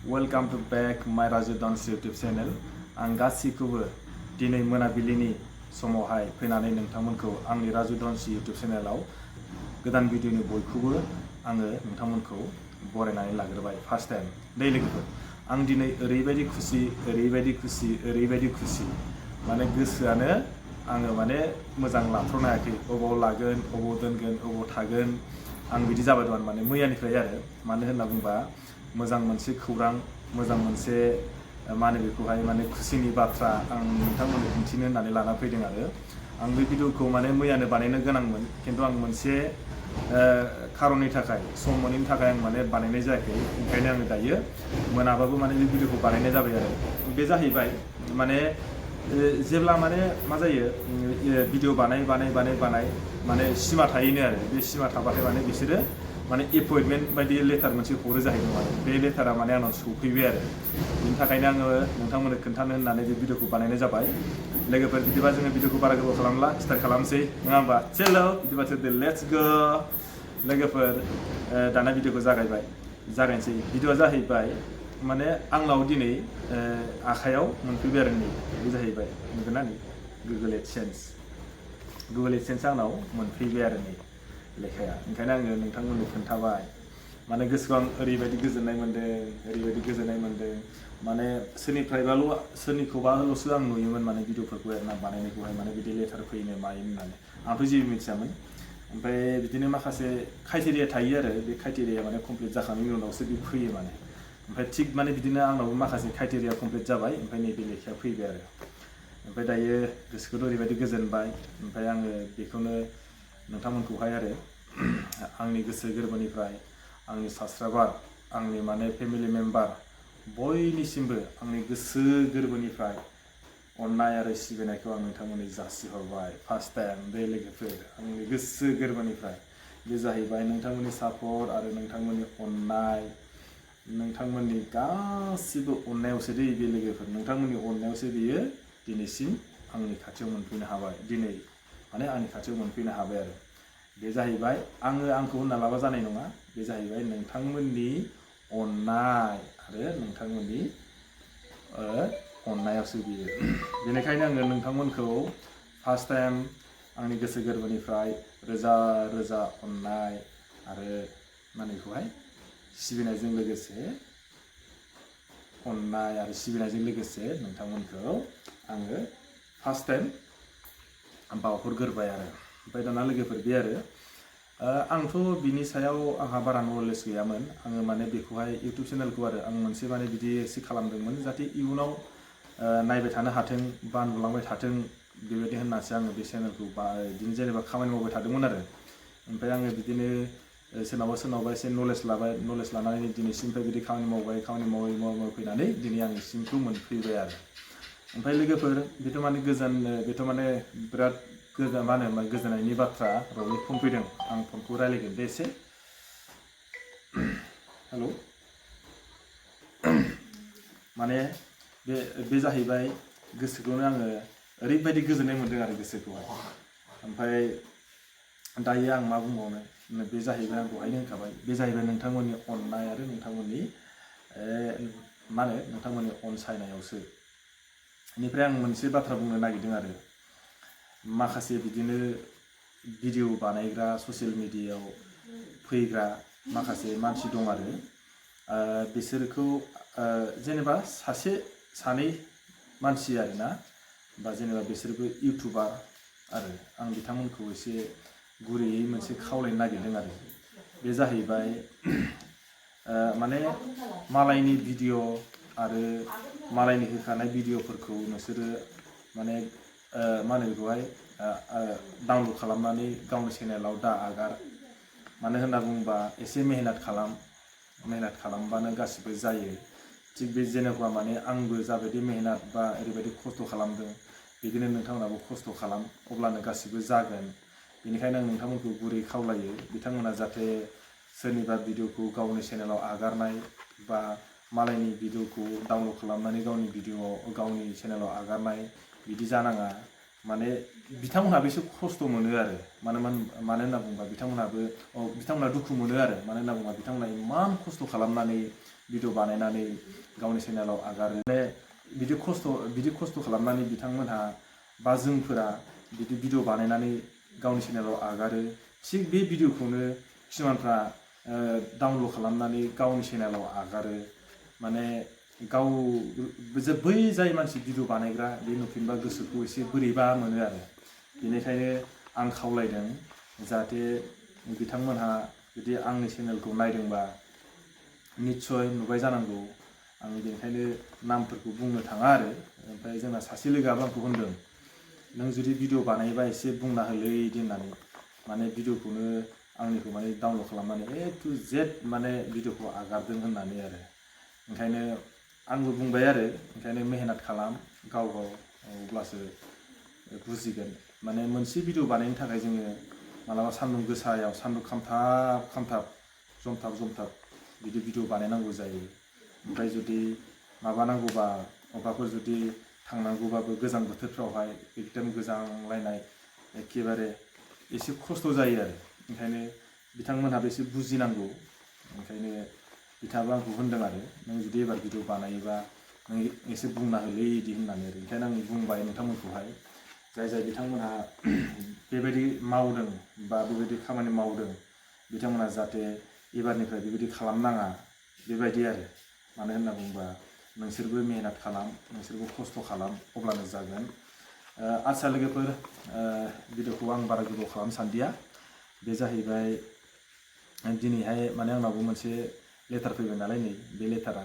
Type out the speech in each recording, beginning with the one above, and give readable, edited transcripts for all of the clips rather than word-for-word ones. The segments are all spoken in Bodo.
Welcome to back my Raju Dance YouTube channel. आं गासिखौबो दिनै मोनाबिलिनि समावहाय फैनानै नोंथांमोनखौ आंनि राजु दन्स YouTube चेनेलाव गोदान भिडिअनि बयखौबो आङो नोंथांमोनखौ बरायनानै लाग्रोबाय फार्स्ट टाइम दै लोगोफोर आं दिनै ओरैबायदि खुसि माने गोसोआनो आङो माने मोजां लाथ्र'नो हायाखै अबाव लागोन अबाव दोनगोन अबाव थागोन आं बिदि जाबाय दं माने मैयानिफ्राय आरो मानो होनना बुंबा मोजां मोनसे खौरां मोजां मोनसे मा होनो बेखौहाय माने खुसिनि बाथ्रा आं नोंथांमोननो दिन्थिनो होननानै लाना फैदों आरो आं बे भिडिअखौ माने मैयानो बानायनो गोनांमोन खिन्थु आं मोनसे खारननि थाखाय सम मोनैनि थाखाय आं माने बानायनाय जायाखै ओंखायनो आङो दायो मोनाबाबो माने बे भिडिअखौ बानायनाय जाबाय आरो बे जाहैबाय माने जेब्ला माने मा जायो भिडिअ बानाय माने सिमा थायोनो आरो बे सिमा थाबाथाय माने बिसोरो माने एपइन्टमेन्ट बायदि लेटार मोनसे हरो जाहैदों आरो बे लेटारा माने आंनाव सौफैबाय आरो बिनि थाखायनो आङो नोंथांमोननो खोन्थानो होननानै बे भिडिअखौ बानायनाय जाबाय लोगोफोर बिदिबा जोङो भिडिअखौ बारा गोबाव खालामला स्टार्ट खालामसै नङा होमबा चेलो बिदिबा लेट्स गो लोगोफोर दाना भिडिअखौ जागायनोसै भिडिअआ जाहैबाय माने आंनाव दिनै आखायाव मोनफैबाय आरो नै बे जाहैबाय नुदोंना नै गुगोल एडसेन्स आंनाव मोनफैबाय आरो नै लेखाया ओंखायनो आङो नोंथांमोननो खोन्थाबाय माने गोसोआव आं ओरैबायदि गोजोननाय मोन्दों माने सोरनिखौबाल'सो आं नुयोमोन माने भिडिअफोरखौ एरना बानायनायखौहाय माने बिदि लेटार फैनो मायो होननानै आंथ' जेबो मिथियामोन ओमफ्राय बिदिनो माखासे क्राइटेरिया थायो आरो बे क्राइटेरिया माने कमप्लिट जाखांनायनि उनावसो बे फैयो माने ओमफ्राय थिग माने बिदिनो आंनावबो माखासे क्राइटेरिया कमप्लिट जाबाय ओमफ्राय नैबे लेखाया फैबाय आरो ओमफ्राय दायो गोसोखौथ' ओरैबायदि गोजोनबाय ओमफ्राय आङो बेखौनो नोंथांमोनखौहाय आरो आंनि गोसो गोरबोनिफ्राय आंनि साबसक्राइबार आंनि माने फेमिलि मेम्बार बयनिसिमबो आंनि गोसो गोरबोनिफ्राय अननाय आरो सिबिनायखौ आं नोंथांमोननो जासिहरबाय फार्स्ट टाइम बे लोगोफोर आंनि गोसो गोरबोनिफ्राय बे जाहैबाय नोंथांमोननि सापर्ट आरो नोंथांमोननि अननाय नोंथांमोननि गासिबो अननायावसो दै बे लोगोफोर नोंथांमोननि अननायावसो बियो दिनैसिम आंनि खाथियाव मोनफैनो हाबाय दिनै माने आंनि खाथियाव मोनफैनो हाबाय आरो बे जाहैबाय आंखौ होनना लाबा जानाय नङा बे जाहैबाय नोंथांमोननि अननाय आरो नोंथांमोननि अननायावसो बियो बेनिखायनो आङो नोंथांमोनखौ फार्स्ट टाइम आंनि गोसो गोरबोनिफ्राय रोजा रोजा अननाय आरो माने बेखौहाय सिबिनायजों लोगोसे नोंथांमोनखौ आङो फार्स्ट टाइम बावहरग्रोबाय आरो ओमफ्राय दाना लोगोफोर बे आरो आंथ' बिनि सायाव आंहा बारा नलेज गैयामोन आङो माने बेखौहाय इउटुब चेनेलखौ आरो आं मोनसे माने बिदि एसे खालामदोंमोन जाहाथे इयुनाव नायबाय थानो हाथों बा नुलांबाय थाथों बेबायदि होननासो आङो बे चेनेलखौ बिदिनो जेनेबा खामानि मावबाय थादोंमोन आरो ओमफ्राय आङो बिदिनो सोरनावबा एसे नलेज लानानै दिनैसिमनिफ्राय बिदि खामानि मावै फैनानै दिनै आं सिमखौ मोनफैबाय आरो ओमफ्राय लोगोफोर बेथ' माने बिराद गोजोननायनि बाथ्रा रावनि फन फैदों आं फनखौ रायलायगोन दे एसे हेलौ माने बे जाहैबाय गोसोखौनो आङो ओरैबायदि गोजोननाय मोन्दों आरो गोसोखौहाय ओमफ्राय दायो आं मा बुंबावनो बे जाहैबाय आं दहायनो होनखाबाय बे जाहैबाय नोंथांमोननि अननाय आरो नोंथांमोननि नोंथांमोननि अनसायनायावसो बेनिफ्राय आं मोनसे बाथ्रा बुंनो नागिरदों आरो माखासे बिदिनो भिडिअ बानायग्रा ससियेल मिडियायाव फैग्रा माखासे मानसि दं आरो बिसोरखौ जेनेबा सासे सानै मानसि आरोना बा जेनेबा बिसोरबो इउटुबार आरो आं बिथांमोनखौ एसे गुरैयै मोनसे खावलायनो नागिरदों आरो बे जाहैबाय माने मालायनि भिडिअ आरो मालायनि होखानाय भिडिअफोरखौ नोंसोरो माने मा होनो बेखौहाय डाउनलड खालामनानै गावनि चेनेलाव दा आगार मानो होनना बुङोबा एसे मेहनत खालामबानो गासिबो जायो थिग बे जेनेबा माने आंबो जाबायदि मेहनत बा ओरैबायदि खस्थ' खालामदों बिदिनो नोंथांमोनाबो खस्थ' खालाम अब्लानो गासिबो जागोन बेनिखायनो आं नोंथांमोनखौ गुरै खावलायो बिथांमोना जाहाथे सोरनिबा भिडिअखौ गावनि चेनेलाव आगारनाय बा मालायनि भिडिअखौ डाउनलड खालामनानै गावनि चेनेलाव आगारनाय बिदि जानाङा माने बिथांमोनहाबो एसे खस्थ' मोनो आरो मानो होनना बुङोबा बिथांमोनहा दुखु मोनो आरो मानो होनना बुङोबा बिथांमोनहा इमान खस्थ' खालामनानै भिडिअ बानायनानै गावनि चेनेलाव आगारो। माने बिदि खस्थ' खालामनानै बिथांमोनहा बा जोंफोरा बिदि भिडिअ बानायनानै गावनि चेनेलाव आगारो। थिग बे भिडिअखौनो किसुमानफ्रा डाउनलड खालामनानै गावनि चेनेलाव आगारो। माने बै जाय मानसि भिडिअ बानायग्रा बे नुफिनबा गोसोखौ एसे बोरैबा मोनो आरो। बेनिखायनो आं खावलायदों जाहाथे बिथांमोनहा जुदि आंनि चेनेलखौ नायदोंबा निस्सय नुबाय जानांगौ। आं बेनिखायनो नामफोरखौ बुंनो थाङा आरो। ओमफ्राय जोंना सासे लोगोआबो आंखौ होनदों, नों जुदि भिडिअ बानायोबा एसे बुंना होलै इदि होननानै। माने भिडिअखौनो आंनिखौ माने डाउनलड खालामनानै A to Z माने भिडिअखौ आगारदों होननानै आरो। ओंखायनो आंबो बुंबाय आरो, ओंखायनो मेहनत खालाम गाव अब्लासो बुजिगोन। माने मोनसे भिडिअ बानायनो थाखाय जोङो मालाबा सान्दुं गोसायाव सान्दुं खामथाब जमथाब बिदि भिडिअ बानायनांगौ जायो। ओमफ्राय जुदि माबानांगौबा अबाफोर जुदि थांनांगौबाबो गोजां बोथोरफ्रावहाय एकदम गोजांलायनाय एखेबारे एसे खस्थ' जायो आरो। ओंखायनो बिथांमोनहाबो एसे बुजिनांगौ। ओंखायनो बिथाङाबो आंखौ होनदों आरो, नों जुदि एबार भिडिअ बानायोबा नों एसे बुंना होलै इदि होननानै आरो। ओंखायनो आं बुंबाय नोंथांमोनखौहाय, जाय बिथांमोनहा बेबायदि मावदों बा बेबायदि खामानि मावदों, बिथांमोनहा जाहाथे एबारनिफ्राय बेबायदि खालामनाङा बेबायदि आरो। मानो होनना बुङोबा नोंसोरबो मेहनत खालाम, नोंसोरबो खस्थ' खालाम, अब्लानो जागोन। आदसा लोगोफोर, भिडिअखौ आं बारा गोबाव खालामनो सानदिया। बे जाहैबाय दिनैहाय माने आंनावबो मोनसे लेटार फैबाय नालाय नै बे लेटारा।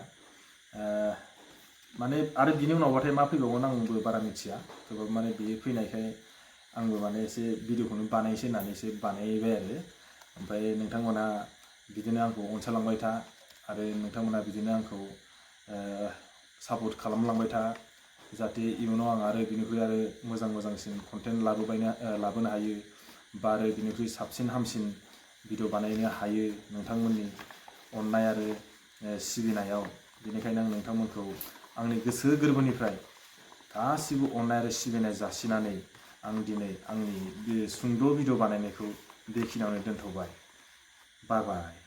माने आरो बिनि उनावबाथाय मा फैबावगोन आंबो बारा मिथिया। थेवबाबो माने बियो फैनायखाय आंबो माने एसे भिडिअखौनो बानायनोसै होननानै एसे बानायबाय आरो। ओमफ्राय नोंथांमोना बिदिनो आंखौ अनसायलांबाय था आरो नोंथांमोना बिदिनो आंखौ सापर्ट खालामलांबाय था, जाहाथे इयुनाव आं आरो बिनिख्रुइ आरो मोजांसिन कन्टेन्ट लाबोनो हायो, बा आरो बिनिख्रुइ साबसिन हामसिन भिडिअ बानायनो हायो नोंथांमोननि अननाय आरो सिबिनायाव। बेनिखायनो आं नोंथांमोनखौ आंनि गोसो गोरबोनिफ्राय गासिबो अननाय आरो सिबिनाय जासिनानै आं दिनै आंनि बे सुंद' भिडिअ बानायनायखौ बेखिनियावनो दोनथ'बाय। बाय बाय।